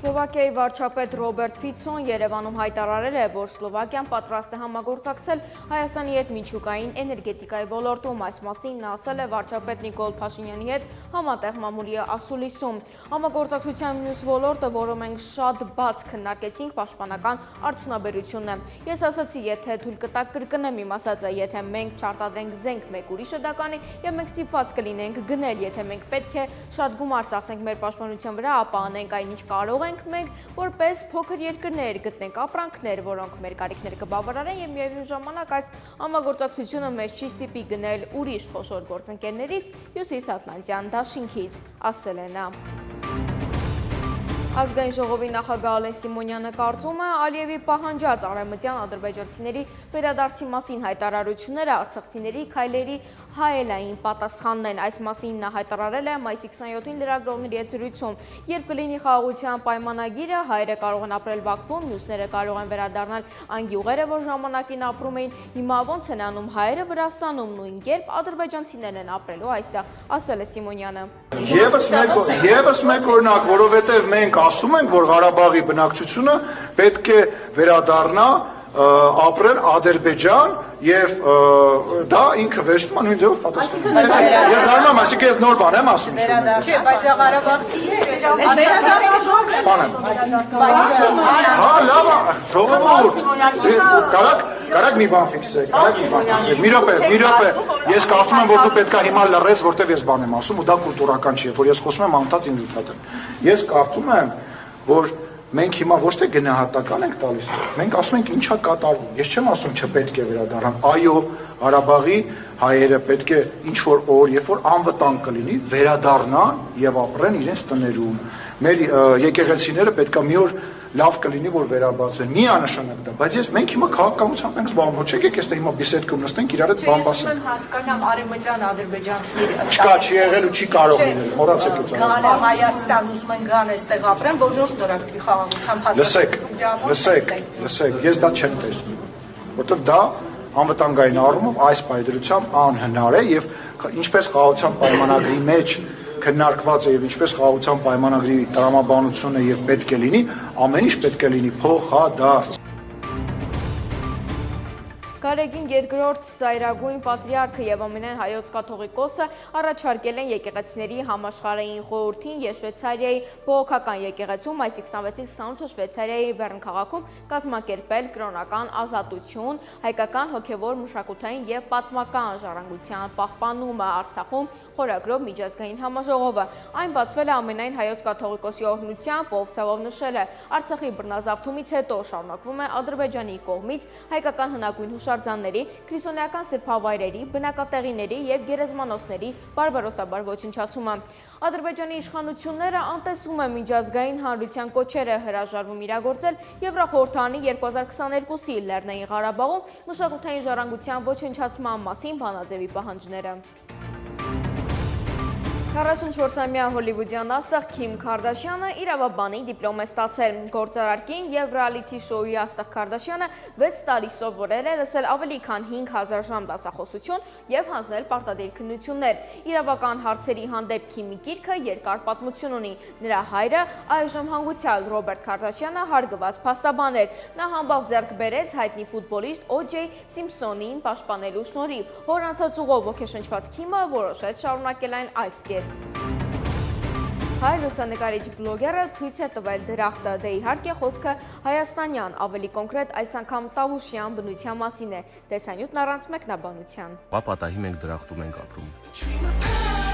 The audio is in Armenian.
Սլովակիայի վարչապետ Ռոբերտ Ֆիցոն Երևանում հայտարարել է, որ Սլովակիան պատրաստ է համագործակցել Հայաստանի հետ միջուկային էներգետիկայի ոլորտում։ Այս մասին նա ասել է վարչապետ Նիկոլ Փաշինյանի հետ համատեղ մամուլի ասուլիսում։ Համագործակցության մյուս ոլորտը, որը մենք շատ բաց քննարկեցինք, պաշտպանական արդյունաբերությունն է։ Ես ասացի, եթե թույլ կտակ կրկնեմ իմ ասածը, եթե մենք չարտադրենք զենք մեկ ուրիշը դա կանի եւ մենք ստիպված կլինենք գնել, եթե մենք պետք է շատ գումար ծախսենք մեր պաշտպանության վրա, ապա անենք այնինչ կարող ենք մենք որպես փոքր երկրներ գտնենք ապրանքներ, որոնք մեր կարիքները կբավարարեն եւ միևնույն ժամանակ այս համագործակցությունը մեզ չի ստիպի գնել ուրիշ խոշոր գործընկերներից Հյուսիսատլանտյան դաշինքից, ասել է նա։ Ազգային ժողովի նախագահ Ալեն Սիմոնյանը կարծում է Ալիևի պահանջած արևմտյան ադրբեջանցիների վերադարձի մասին հայտարարությունները արցախցիների քայլերի հայելային պատասխանն են։ Այս մասին նա հայտարարել է մայիսի 27-ին լրագրողների հետ զրույցում։ Երբ կլինի խաղաղության պայմանագիրը, հայերը կարող են ապրել Բաքվում, մյուսները կարող են վերադառնալ այն գյուղերը, որ ժամանակին ապրում էին։ Հիմա ոնց են անում հայերը Վրաստանում, նույն կերպ ադրբեջանցիներն են ապրելու այստեղ, ասել է Սիմոնյանը։ Եվս մեկ օրինակ, որովհետև մենք ասում ենք, որ Ղարաբաղի բնակչությունը պետք է վերադառնա ապրել Ադրբեջան եւ դա ինքը վերջում նույն ձևով պատասխանում է։ Ես զարմանում, այսինքն ես նոր բան եմ ասում։ Չէ, բայց Ղարաբաղցիները Հա, լավ, ժողովուրդ, կարակ մի բան ֆիքսեք, մի րոպե, ես կարծում եմ, որ դու պետք է հիմա լռես, որտեվ ես բան եմ ասում ու դա կուլտուրական չի, որ ես խոսում եմ անդադ ինձ ընդհատեմ։ Ես կարծում եմ, որ մենք հիմա ոչ թե գնահատական ենք տալիս, մենք ասում ենք ինչա կատարվում։ Ես չեմ ասում չպետք է վերադառնան։ Այո, Ղարաբաղի հայերը պետք է ինչ որ օր, երբ որ անվտանգ կլինի, վերադառնան եւ ապրեն իրենց տներում։ Մեր եկեղեցիները պետք է մի օր լավ կլինի, որ վերաբացվեն։ Միանշանակ դա, բայց մենք հիմա քաղաքականությամբ ենք զբաղվում, ոչ եկեք այստեղ հիմա բիսեդկում նստենք իրար հետ բան բասենք։ Ես հասկանամ արևմտյան ադրբեջանցիները Չկա, չի եղել ու չի կարող լինել, մոռացեք այդ բանը։ Գալը Հայաստան ուզում են գան այստեղ ապրեն, որ նոր ստորագրի խաղաղությամբ Լսեք, ես դա չեմ տեսնում, որտեղ դա անվտանգային առումով այս պայդրությամբ անհնար է եւ ինչպես խաղաղության պայմանագրի մեջ քննարկված է եւ ինչպես խաղաղության պայմանագրի տրամաբանությունը եւ պետք է լինի, ամեն ինչ պետք է լինի փոխադարձ։ Գարեգին երկրորդ ծայրագույն պատրիարքը եւ ամենայն հայոց կաթողիկոսը առաջարկել են եկեղեցիների համաշխարհային խորհրդին եւ Շվեյցարիայի բողոքական եկեղեցում մայիսի 26-28-ը Շվեյցարիայի Բեռն քաղաքում կազմակերպել կրոնական ազատություն, հայկական հոգեվոր մշակութային եւ պատմական ժառանգության պահպանումը Արցախում խորագրով միջազգային համաժողովը։ Այն բացվել է ամենայն հայոց կաթողիկոսի օրհնությամբ, ով ցավով նշել է Արցախի բռնազավթումից հետո շարունակվում է Ադրբեջանի կողմից հայկական հնագույն հուշարձանների, քրիստոնեական սրբավայրերի, բնակատեղիների եւ գերեզմանոցների բարբարոսաբար ոչնչացումը։ Ադրբեջանի իշխանությունները անտեսում են միջազգային հանրության կոչերը հրաժարվում իրագործել Եվրախորհրդանի 2022-ի Լեռնային Ղարաբաղում մշակութային ժառանգության ոչնչացման մասին բանաձևի պահանջները։ 44-ամյա հոլիվուդյան աստղ Քիմ Քարդաշյանը իրավաբանի դիպլոմ է ստացել։ Գործարարքին եւ ռեալիթի շոուի աստղ Քարդաշյանը 6 տարի սովորել է, լսել ավելի քան 5000 ժամ դասախոսություն եւ հանձնել պարտադիր քննություններ։ Իրավական հարցերի հանդեպ Քիմի գիրքը երկար պատմություն ունի։ Նրա հայրը այժմ հանգուցյալ Ռոբերտ Քարդաշյանը հարգված փաստաբան էր։ Նա համբավ ձեռք բերեց հայտնի ֆուտբոլիստ Օջեյ Սիմփսոնին պաշտպանելու շնորհիվ։ Հոր անցած ուղով ոգեշնչված Քիմը որոշեց շարունակել այն այս կերպ։ Հայ լուսանկարիչ բլոգերը ցույց է տվել դրախտը, դե իհարկե խոսքը հայաստանյան, ավելի կոնկրետ այս անգամ տավուշյան բնության մասին է, տեսանյութն առանց մեկնաբանության։ Պատահի մենք դրախտում ենք ապրում։